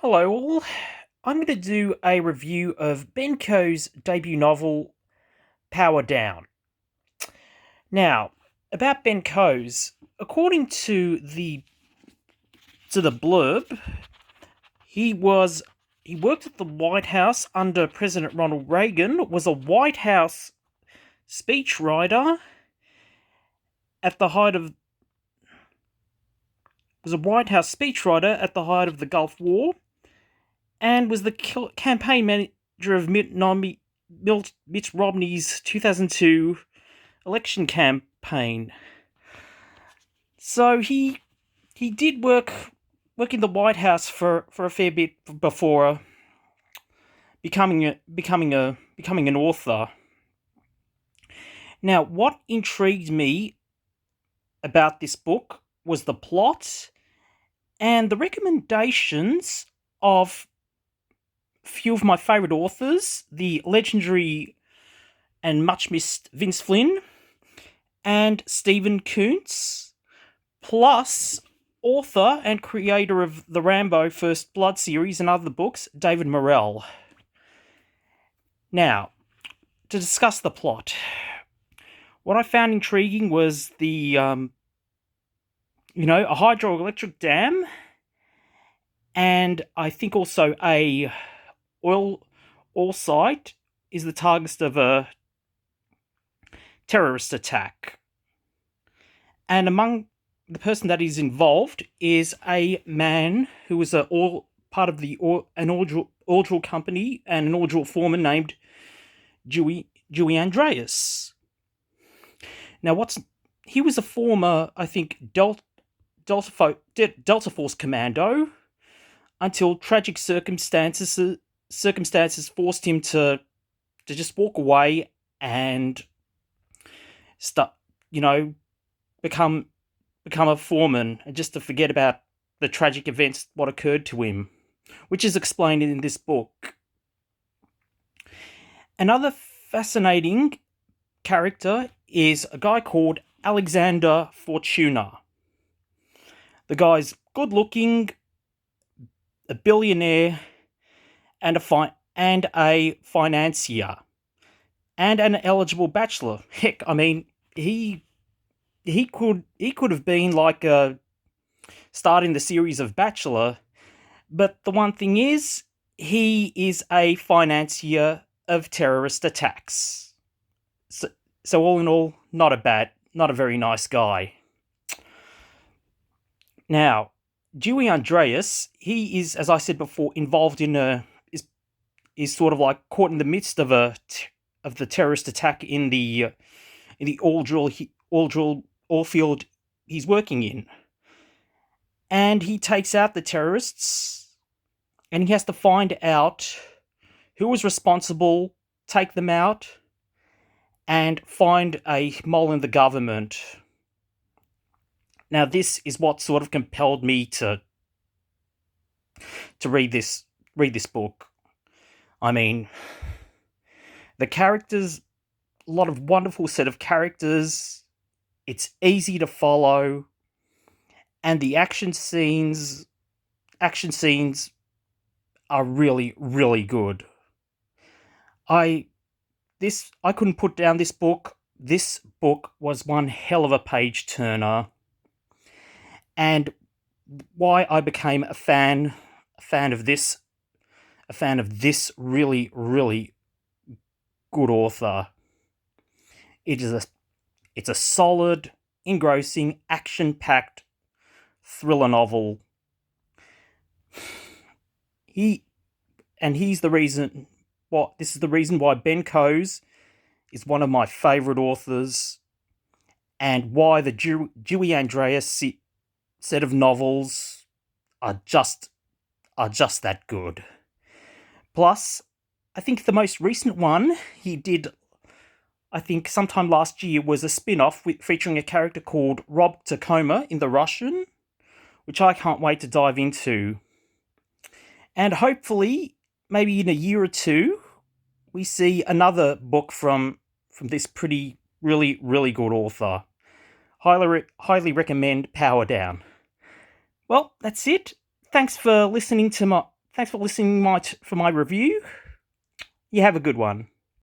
Hello, all. I'm going to do a review of Ben Coe's debut novel, Power Down. Now, about Ben Coe's, according to the blurb, he worked at the White House under President Ronald Reagan, was a White House speechwriter at the height of at the height of the Gulf War, and was the campaign manager of Mitt Romney's 2002 election campaign. So he did work in the White House for a fair bit before becoming an author. Now, what intrigued me about this book was the plot and the recommendations of a few of my favourite authors, the legendary and much missed Vince Flynn and Stephen Koontz, plus author and creator of the Rambo First Blood series and other books, David Morrell. Now, to discuss the plot, what I found intriguing was a hydroelectric dam, and I think also a oil site is the target of a terrorist attack. And among the person that is involved is a man who was part of an oil drill company and an oil drill foreman named Dewey Andreas. Now, he was a former, I think, Delta Force commando until tragic circumstances forced him to just walk away and become a foreman, and just to forget about the tragic events what occurred to him, which is explained in this book. Another fascinating character is a guy called Alexander Fortuna. The guy's good looking, a billionaire, and a financier, and an eligible bachelor. Heck, I mean, he could have been like starting the series of Bachelor, but the one thing is, he is a financier of terrorist attacks. So all in all, not a very nice guy. Now, Dewey Andreas, he is, as I said before, involved in is sort of like caught in the midst of the terrorist attack in the oil field he's working in, and he takes out the terrorists, and he has to find out who was responsible, take them out, and find a mole in the government. Now, this is what sort of compelled me to read this book. I mean, the characters, a lot of wonderful set of characters. It's easy to follow, and the action scenes are really, really good. I couldn't put down this book. This book was one hell of a page turner, and why I became a fan of this really, really good author. It's a solid, engrossing, action-packed thriller novel. This is the reason why Ben Coes is one of my favourite authors, and why the Dewey Andreas set of novels are just that good. Plus, I think the most recent one he did, I think sometime last year, was a spin-off featuring a character called Rob Tacoma in The Russian, which I can't wait to dive into. And hopefully, maybe in a year or two, we see another book from this really, really good author. Highly recommend Power Down. Well, that's it. Thanks for listening to Thanks for listening for my review. You have a good one.